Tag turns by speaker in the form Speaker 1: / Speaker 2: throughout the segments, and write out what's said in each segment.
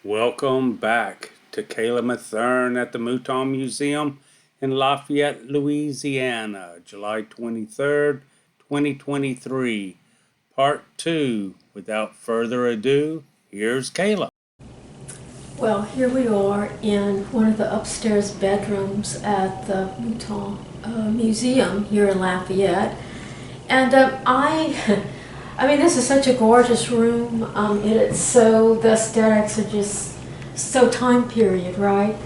Speaker 1: Welcome back to Kayla Matherne at the Mouton Museum in Lafayette, Louisiana, July 23rd, 2023, Part 2. Without further ado, here's Kayla.
Speaker 2: Well, here we are in one of the upstairs bedrooms at the Mouton Museum here in Lafayette. And I mean, this is such a gorgeous room. The aesthetics are just so time period, right?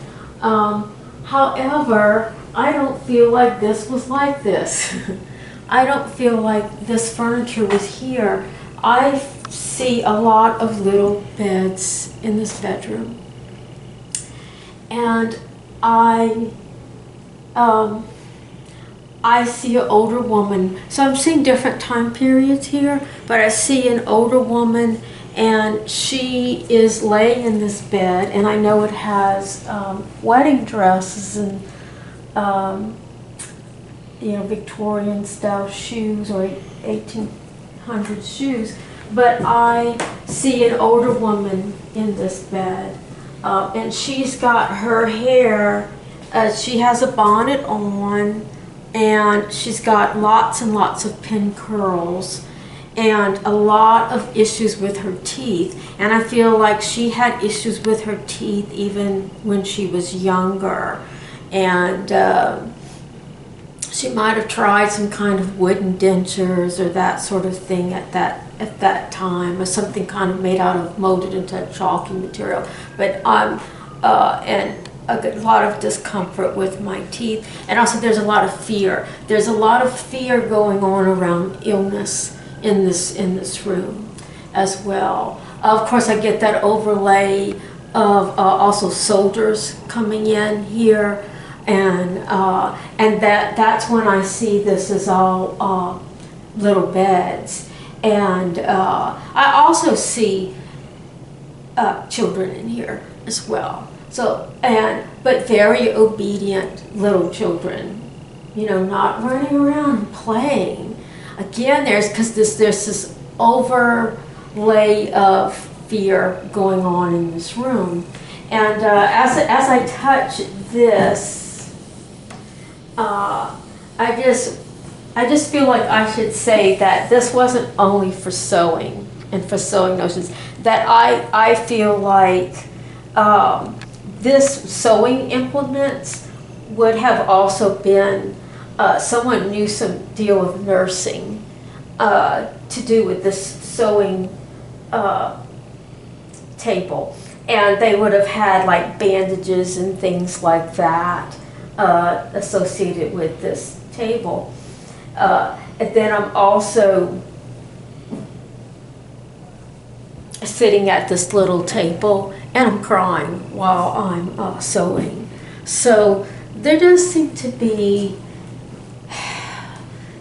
Speaker 2: However, I don't feel like this was like this. I don't feel like this furniture was here. I see a lot of little beds in this bedroom. And um, I see an older woman. So I'm seeing different time periods here, but I see an older woman and she is laying in this bed, and I know it has wedding dresses and Victorian style shoes or 1800 shoes. But I see an older woman in this bed. And she's got her hair, she has a bonnet on, and she's got lots and lots of pin curls and a lot of issues with her teeth. And I feel like she had issues with her teeth even when she was younger. And she might have tried some kind of wooden dentures or that sort of thing at that time, or something kind of made out of molded into chalky material. But and a lot of discomfort with my teeth, and also there's a lot of fear. There's a lot of fear going on around illness in this room as well. Of course, I get that overlay of also soldiers coming in here. And that's when I see this as all little beds. And I also see children in here as well. But very obedient little children, not running around and playing. Again, there's this overlay of fear going on in this room. And as I touch this, I just feel like I should say that this wasn't only for sewing and for sewing notions. That I feel like this sewing implements would have also been someone knew some deal of nursing to do with this sewing table, and they would have had like bandages and things like that associated with this table. And then I'm also sitting at this little table and I'm crying while I'm sewing. So there does seem to be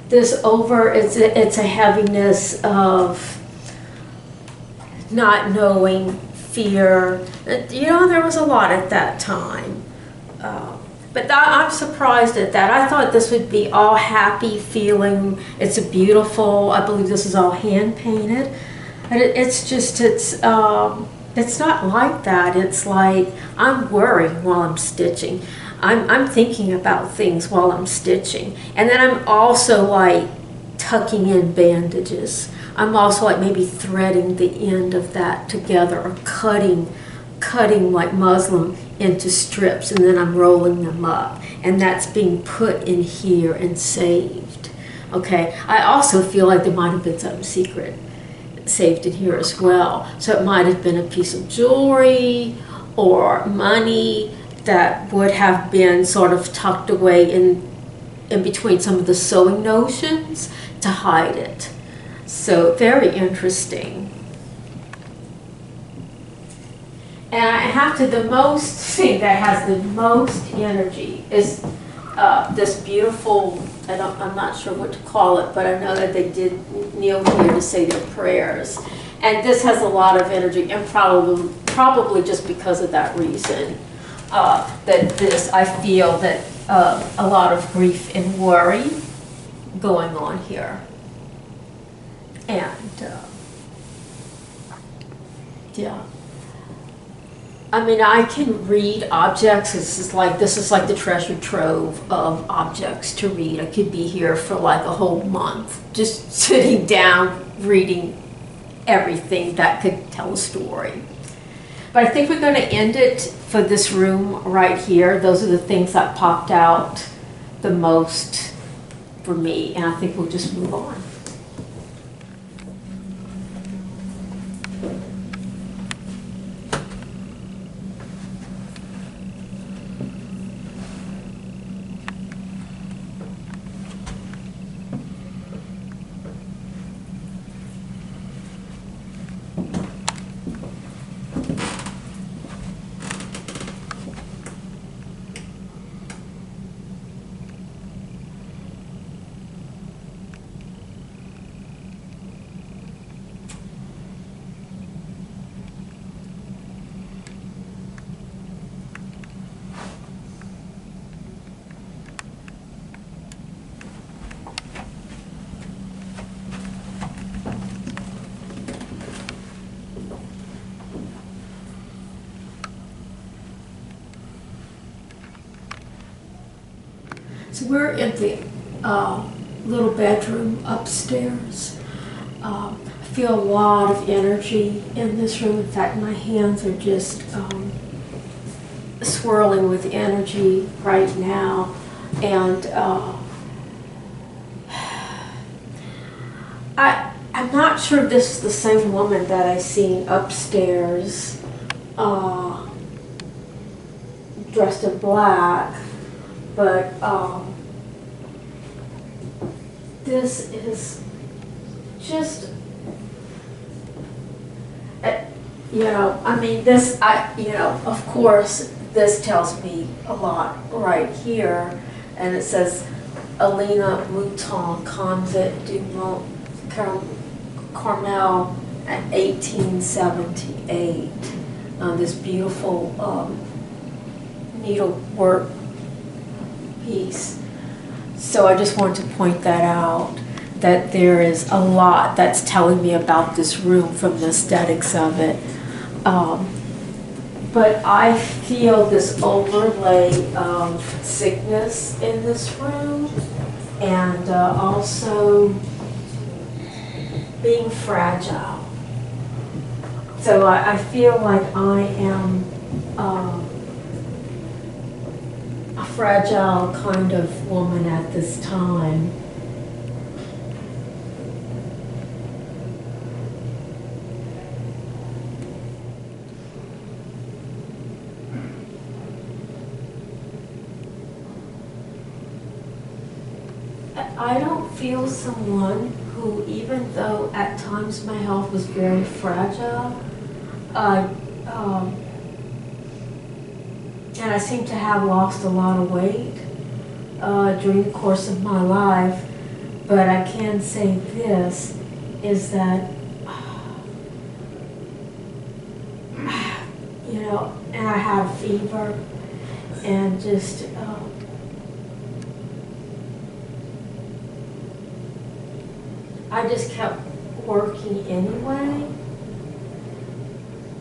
Speaker 2: it's a heaviness of not knowing, fear. There was a lot at that time. But I'm surprised at that. I thought this would be all happy feeling. It's I believe this is all hand painted. And it's not like that. It's like I'm worrying while I'm stitching. I'm thinking about things while I'm stitching. And then I'm also like tucking in bandages. I'm also like maybe threading the end of that together or cutting like muslin into strips, and then I'm rolling them up, and that's being put in here and saved. Okay, I also feel like there might have been something secret saved in here as well. So it might have been a piece of jewelry or money that would have been sort of tucked away in between some of the sewing notions to hide it. So very interesting. And I have to, the most thing that has the most energy is this beautiful, I'm not sure what to call it, but I know that they did kneel here to say their prayers. And this has a lot of energy, and probably just because of that reason, I feel that a lot of grief and worry going on here. And yeah. I mean, I can read objects. This is like the treasure trove of objects to read. I could be here for like a whole month, just sitting down reading everything that could tell a story. But I think we're going to end it for this room right here. Those are the things that popped out the most for me, and I think we'll just move on. So we're in the little bedroom upstairs. I feel a lot of energy in this room. In fact, my hands are just swirling with energy right now. And I'm not sure if this is the same woman that I seen upstairs dressed in black. But this is just, I mean, of course, this tells me a lot right here. And it says, Alina Mouton, Convent du Mont Carmel at 1878. This beautiful needlework piece. So I just want to point that out, that there is a lot that's telling me about this room from the aesthetics of it. But I feel this overlay of sickness in this room, and also being fragile. So I feel like I am a fragile kind of woman at this time. I don't feel someone who, even though at times my health was very fragile, and I seem to have lost a lot of weight during the course of my life, but I can say this, is that, and I had a fever, and just, I just kept working anyway.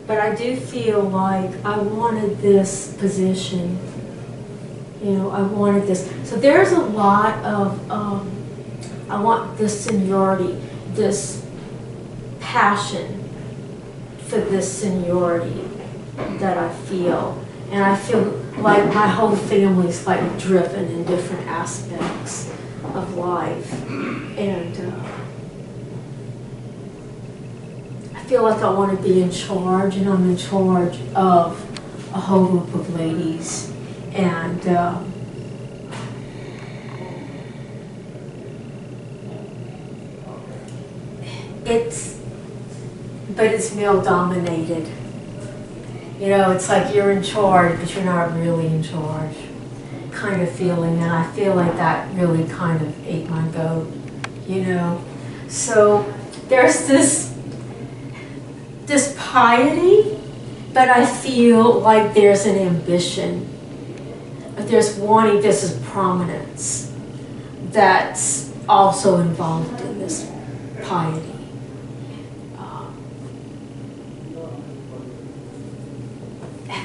Speaker 2: But I do feel like I wanted this position. I wanted this. So there's a lot of, I want this seniority, this passion for this seniority that I feel. And I feel like my whole family's like driven in different aspects of life. And I feel like I want to be in charge, and I'm in charge of a whole group of ladies. And it's male dominated. It's like you're in charge, but you're not really in charge kind of feeling. And I feel like that really kind of ate my goat, So there's this piety, but I feel like there's an ambition. There's this is prominence that's also involved in this piety.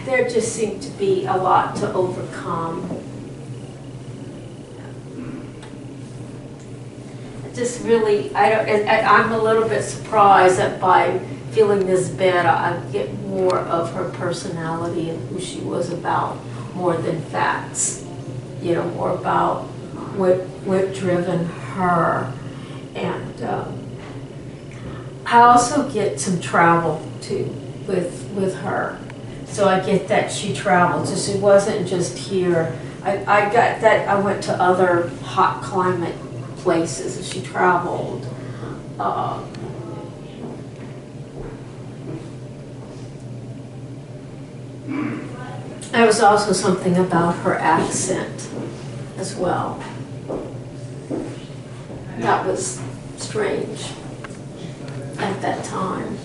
Speaker 2: there just seemed to be a lot to overcome. Just really, I'm a little bit surprised that by feeling this bad, I get more of her personality and who she was about more than facts. You know, more about what driven her. And I also get some travel too with her. So I get that she traveled. So she wasn't just here. I got that I went to other hot climate places and she traveled. There was also something about her accent as well. That was strange at that time.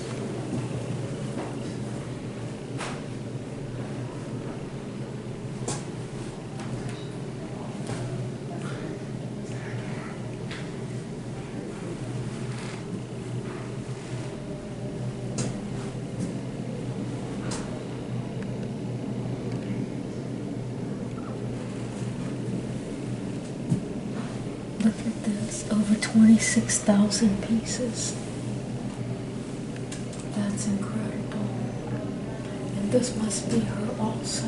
Speaker 2: Look at this, over 26,000 pieces. That's incredible. And this must be her also.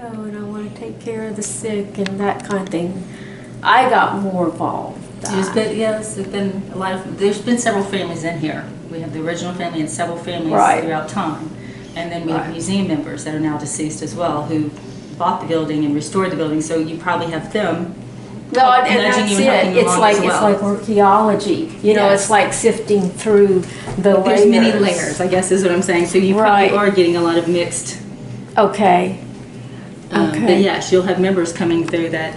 Speaker 2: And I want to take care of the sick and that kind of thing. I got more involved.
Speaker 3: There's been a lot of. There's been several families in here. We have the original family and several families throughout time, and then we have museum members that are now deceased as well who bought the building and restored the building. So you probably have them.
Speaker 2: No, and that's it. It's like archaeology. You know, it's like sifting through the layers.
Speaker 3: There's many layers, I guess, is what I'm saying. So you probably are getting a lot of mixed.
Speaker 2: Okay.
Speaker 3: But yes, you'll have members coming through that,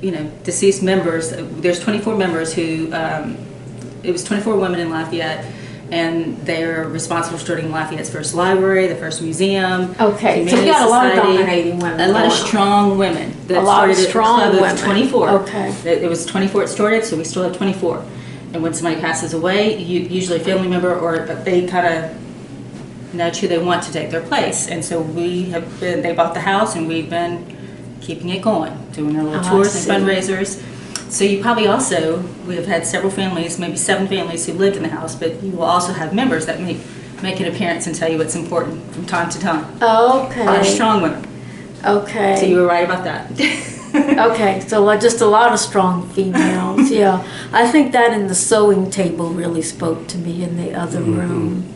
Speaker 3: you know, deceased members. There's 24 members who, it was 24 women in Lafayette, and they're responsible for starting Lafayette's first library, the first museum.
Speaker 2: Okay, so you got a lot of dominating women.
Speaker 3: A lot of strong women.
Speaker 2: A lot of strong women.
Speaker 3: 24.
Speaker 2: Okay.
Speaker 3: It was 24 it started, so we still have 24. And when somebody passes away, usually a family member or they kind of nudge who they want to take their place. And so they bought the house and we've been keeping it going, doing our little tours and fundraisers. So you probably also, we have had several families, maybe 7 families who lived in the house, but you will also have members that make an appearance and tell you what's important from time to time.
Speaker 2: Okay.
Speaker 3: A lot of strong women.
Speaker 2: Okay.
Speaker 3: So you were right about that.
Speaker 2: Okay, so just a lot of strong females, yeah. I think that in the sewing table really spoke to me in the other room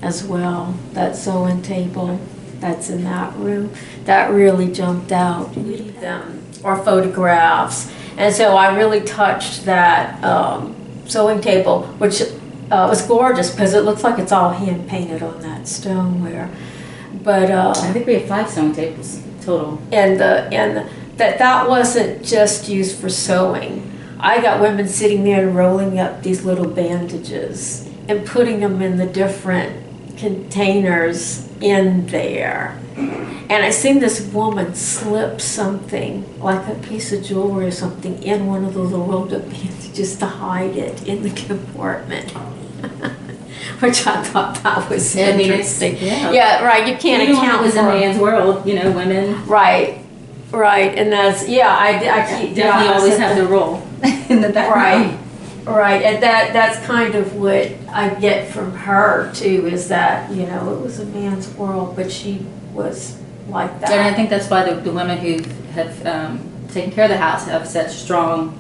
Speaker 2: as well. That sewing table that's in that room, that really jumped out. Them or photographs, and so I really touched that sewing table, which was gorgeous because it looks like it's all hand painted on that stoneware. But
Speaker 3: I think we have 5 sewing tables total.
Speaker 2: And that wasn't just used for sewing. I got women sitting there rolling up these little bandages and putting them in the different containers in there. And I seen this woman slip something, like a piece of jewelry or something, in one of those little rolled up bandages to hide it in the compartment. Which I thought that was interesting. Yeah, right, you can't account
Speaker 3: for a man's world, you know, women.
Speaker 2: Right, and that's, I
Speaker 3: definitely always have the role in the background.
Speaker 2: Right, and that's kind of what I get from her too, is that, you know, it was a man's world, but she was like that.
Speaker 3: And I think that's why the women who have taken care of the house have such strong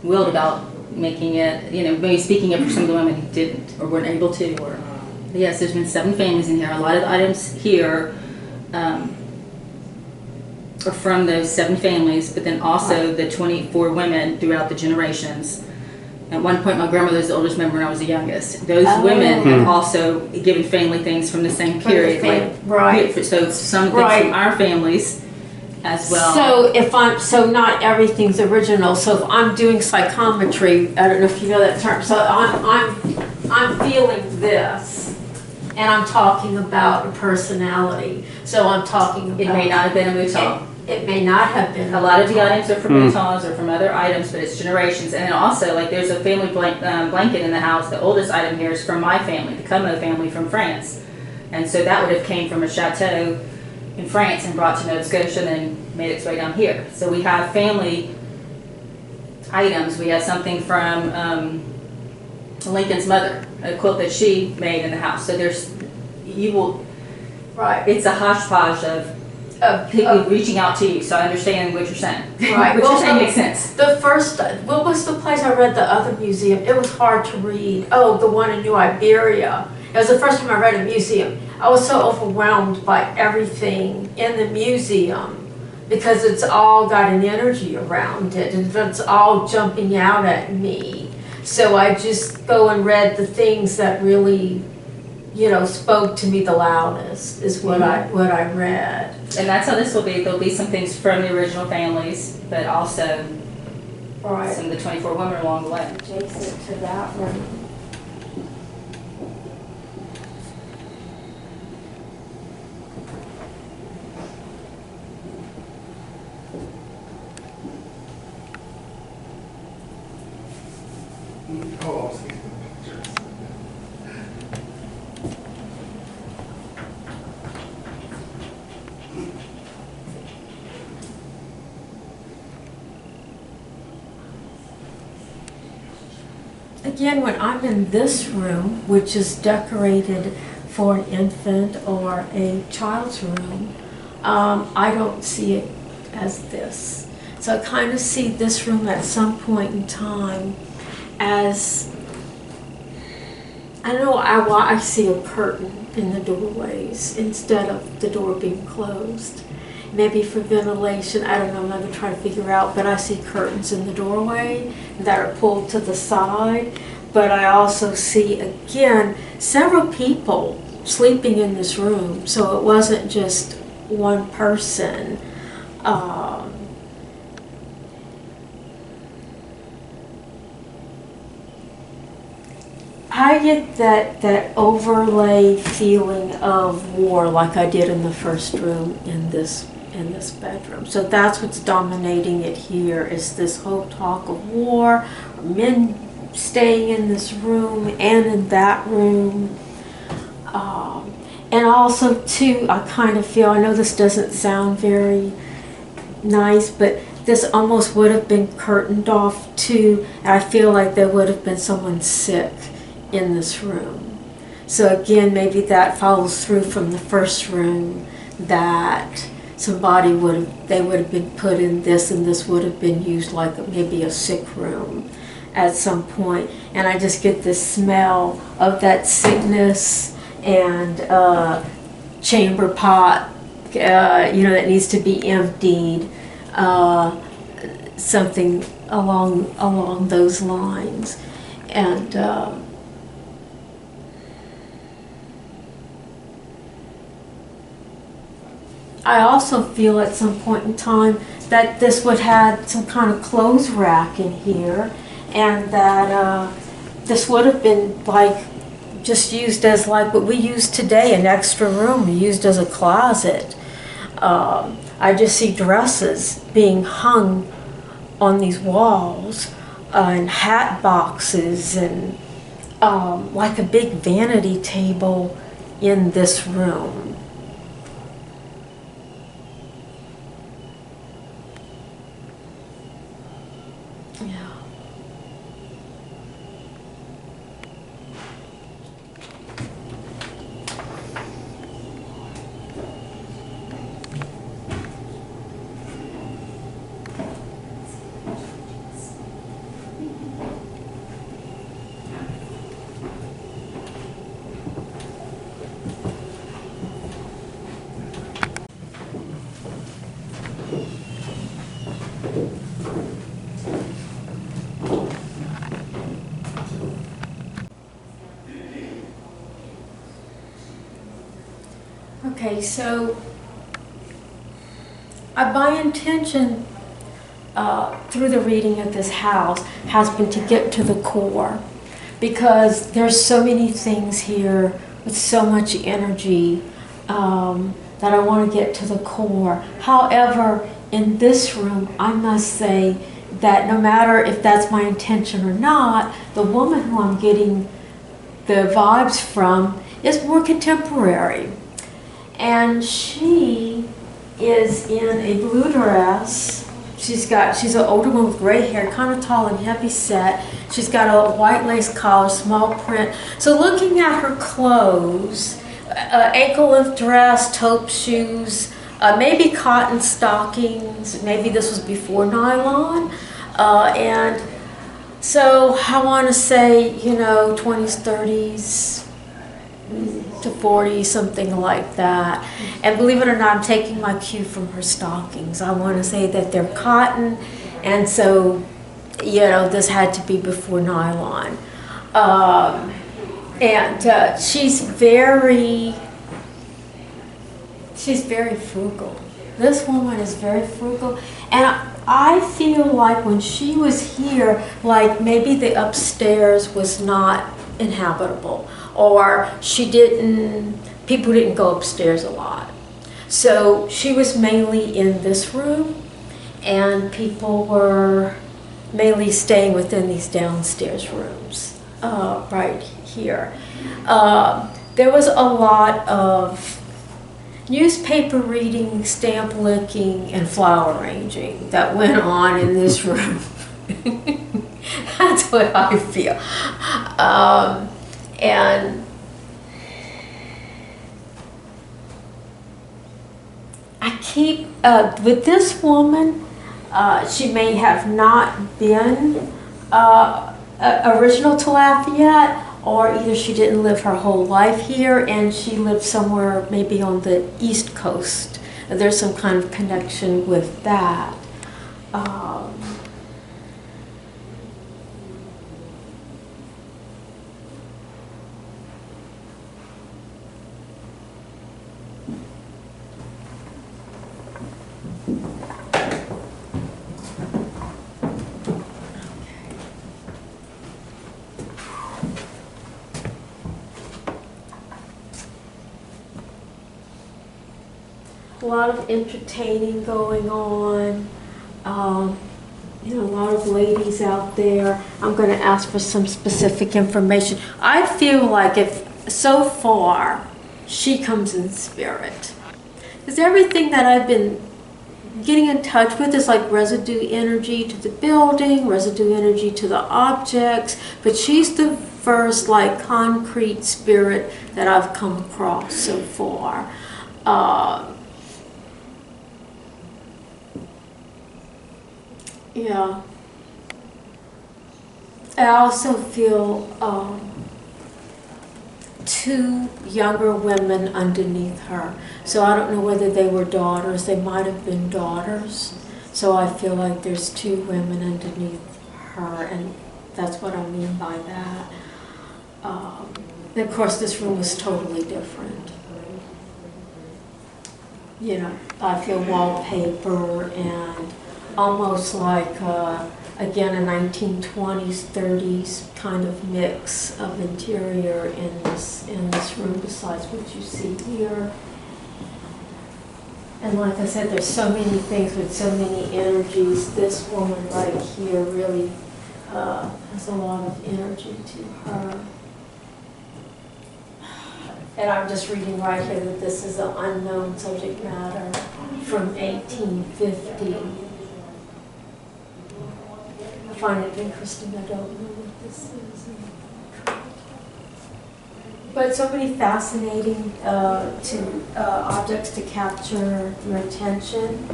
Speaker 3: will about making it, you know, maybe speaking up for some of the women who didn't or weren't able to. Or yes, there's been 7 families in here. A lot of the items here are from those 7 families, but then also the 24 women throughout the generations. At one point, my grandmother was the oldest member and I was the youngest. Those women have also given family things from the same period. So some things from our families as well.
Speaker 2: So not everything's original. So if I'm doing psychometry, I don't know if you know that term. So I'm feeling this, and I'm talking about a personality. So I'm talking about.
Speaker 3: It may not have been a Mouton.
Speaker 2: It may not have been.
Speaker 3: A lot of the items are from Moutons or from other items, but it's generations. And then also, like, there's a family blanket in the house. The oldest item here is from my family, the Como family from France. And so that would have came from a chateau in France and brought to Nova Scotia and then made its way down here. So we have family items. We have something from Lincoln's mother, a quilt that she made in the house. So
Speaker 2: Right.
Speaker 3: it's a hodgepodge of people reaching out to you, so I understand what you're saying.
Speaker 2: Right.
Speaker 3: What you're saying makes sense.
Speaker 2: What was the place I read the other museum? It was hard to read. Oh, the one in New Iberia. It was the first time I read a museum. I was so overwhelmed by everything in the museum because it's all got an energy around it and it's all jumping out at me. So I just go and read the things that really, spoke to me the loudest is what I read.
Speaker 3: And that's how this will be. There'll be some things from the original families, but also some of the 24 women along the way.
Speaker 2: Adjacent to that one.
Speaker 4: Oh, I'll see the pictures.
Speaker 2: Again, when I'm in this room, which is decorated for an infant or a child's room, I don't see it as this. So I kind of see this room at some point in time as, I don't know, I see a curtain in the doorways instead of the door being closed. Maybe for ventilation, I don't know, I'm going to try to figure out, but I see curtains in the doorway that are pulled to the side. But I also see, again, several people sleeping in this room, so it wasn't just one person. I get that overlay feeling of war like I did in the first room in this bedroom. So that's what's dominating it here is this whole talk of war, men staying in this room and in that room. And also too, I kind of feel, I know this doesn't sound very nice, but this almost would have been curtained off too. And I feel like there would have been someone sick in this room. So again, maybe that follows through from the first room, that somebody would have been put in this and this would have been used like maybe a sick room at some point. And I just get this smell of that sickness and chamber pot, that needs to be emptied, something along those lines. And I also feel at some point in time that this would have some kind of clothes rack in here, and that this would have been like just used as like what we use today, an extra room used as a closet. I just see dresses being hung on these walls, and hat boxes, and like a big vanity table in this room. Yeah. Okay, so my intention through the reading of this house has been to get to the core, because there's so many things here with so much energy that I want to get to the core. However, in this room, I must say that no matter if that's my intention or not, the woman who I'm getting the vibes from is more contemporary. And she is in a blue dress. She's an older woman with gray hair, kind of tall and heavy set. She's got a white lace collar, small print. So looking at her clothes, ankle length dress, taupe shoes, maybe cotton stockings, maybe this was before nylon. And so I want to say, 20s, 30s to 40s, something like that. And believe it or not, I'm taking my cue from her stockings. I want to say that they're cotton, and so, this had to be before nylon. And she's very frugal. This woman is very frugal, and I feel like when she was here, like maybe the upstairs was not inhabitable, or people didn't go upstairs a lot. So she was mainly in this room, and people were mainly staying within these downstairs rooms, right here. There was a lot of newspaper reading, stamp licking, and flower arranging that went on in this room. That's what I feel. And I keep, with this woman, she may have not been original to Lafayette, or either she didn't live her whole life here and she lived somewhere maybe on the East Coast. There's some kind of connection with that. A lot of entertaining going on. A lot of ladies out there. I'm going to ask for some specific information. I feel like if so far she comes in spirit, because everything that I've been getting in touch with is like residue energy to the building, residue energy to the objects, but she's the first like concrete spirit that I've come across so far. Yeah. I also feel two younger women underneath her. So I don't know whether they were daughters. They might have been daughters. So I feel like there's two women underneath her, and that's what I mean by that. And of course, this room was totally different. I feel wallpaper and almost like, again, a 1920s, 30s kind of mix of interior in this room, besides what you see here. And like I said, there's so many things with so many energies. This woman right here really has a lot of energy to her. And I'm just reading right here that this is an unknown subject matter from 1850. I find it interesting. I don't know what this is. But so many fascinating objects to capture your attention.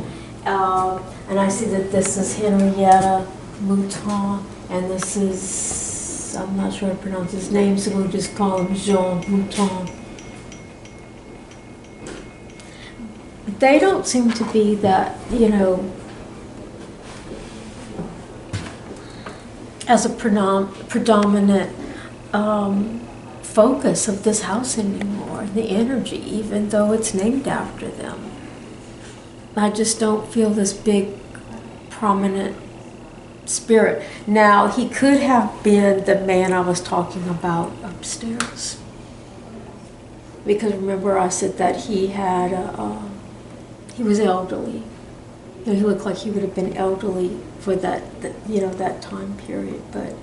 Speaker 2: And I see that this is Henrietta Mouton, and this is, I'm not sure how to pronounce his name, so we'll just call him Jean Mouton. They don't seem to be that, as a predominant focus of this house anymore, the energy, even though it's named after them. I just don't feel this big, prominent spirit. Now, he could have been the man I was talking about upstairs. because remember I said that he had he was elderly. You know, he looked like he would have been elderly for that time period. But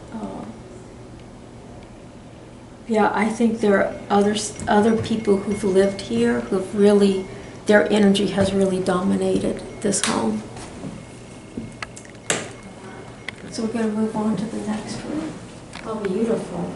Speaker 2: yeah, I think there are other people who've lived here who've really, their energy has really dominated this home. So we're going to move on to the next room. Oh, beautiful.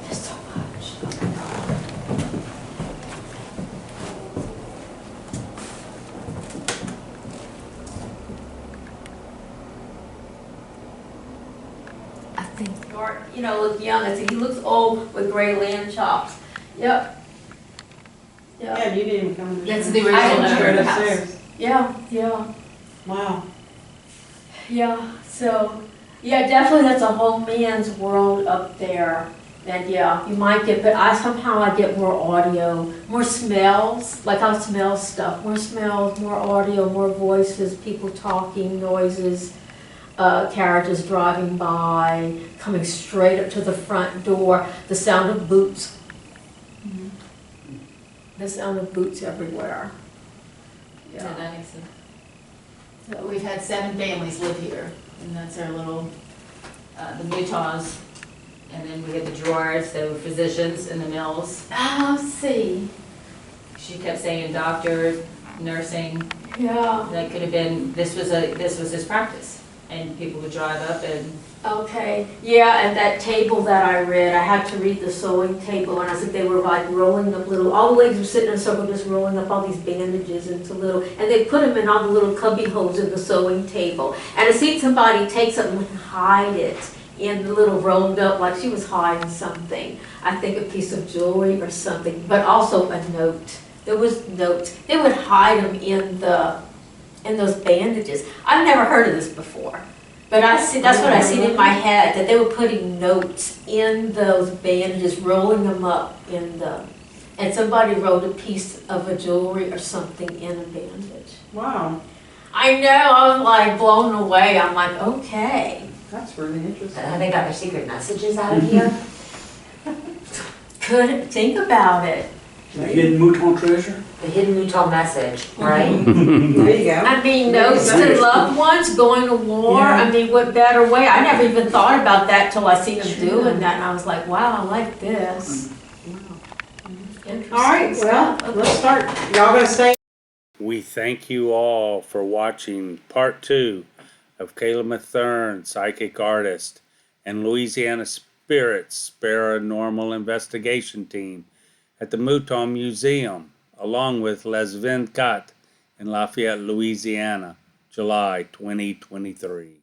Speaker 2: There's so much. I think Art, look young. I think he looks old with gray lamb chops. Yep.
Speaker 5: Yeah,
Speaker 2: Yeah.
Speaker 5: you didn't even come to
Speaker 3: That's
Speaker 5: show.
Speaker 3: the original
Speaker 5: I went
Speaker 3: number
Speaker 5: straight
Speaker 3: of the house.
Speaker 5: upstairs.
Speaker 2: Yeah.
Speaker 5: Wow.
Speaker 2: Yeah. So, yeah, definitely that's a whole man's world up there. And yeah, you might get, but I get more audio, more smells, like I'll smell stuff, more smells, more audio, more voices, people talking, noises, carriages driving by, coming straight up to the front door, the sound of boots. The sound of boots everywhere.
Speaker 3: Yeah,
Speaker 2: Yeah.
Speaker 3: that makes sense.
Speaker 2: So
Speaker 3: We've had 7 families live here, and that's our little, the Moutons. And then we had the drawers, the physicians and the mills.
Speaker 2: Oh, see.
Speaker 3: She kept saying doctor, nursing,
Speaker 2: Yeah.
Speaker 3: that could have been, this was his practice. And people would drive up and,
Speaker 2: Okay, yeah, and that table that I read, I had to read the sewing table, and I said they were like rolling up all the ladies were sitting in a circle just rolling up all these bandages into little, and they put them in all the little cubby holes in the sewing table. And I seen somebody take something and hide it in the little rolled up, like she was hiding something. I think a piece of jewelry or something, but also a note. There was notes. They would hide them in those bandages. I've never heard of this before. But that's what I seen in my head, that they were putting notes in those bandages, rolling them up and somebody rolled a piece of a jewelry or something in a bandage.
Speaker 5: Wow,
Speaker 2: I know, I was like blown away. I'm like, okay.
Speaker 5: that's really interesting.
Speaker 6: Have they got their secret messages out of here?
Speaker 2: Couldn't think about it.
Speaker 4: The hidden Mouton treasure?
Speaker 6: The hidden Mouton message, right?
Speaker 5: There you go.
Speaker 2: I mean, notes to loved ones going to war.
Speaker 5: Yeah.
Speaker 2: I mean, what better way? I never even thought about that till I seen them doing that, and I was like, wow, I like this. Interesting
Speaker 5: All right, well,
Speaker 2: stuff.
Speaker 5: let's start. Y'all gonna stay?
Speaker 1: We thank you all for watching part 2 of Kayla Matherne, psychic artist, and Louisiana Spirits Paranormal Investigation Team at the Mouton Museum, along with Les 24 in Lafayette, Louisiana, July 2023.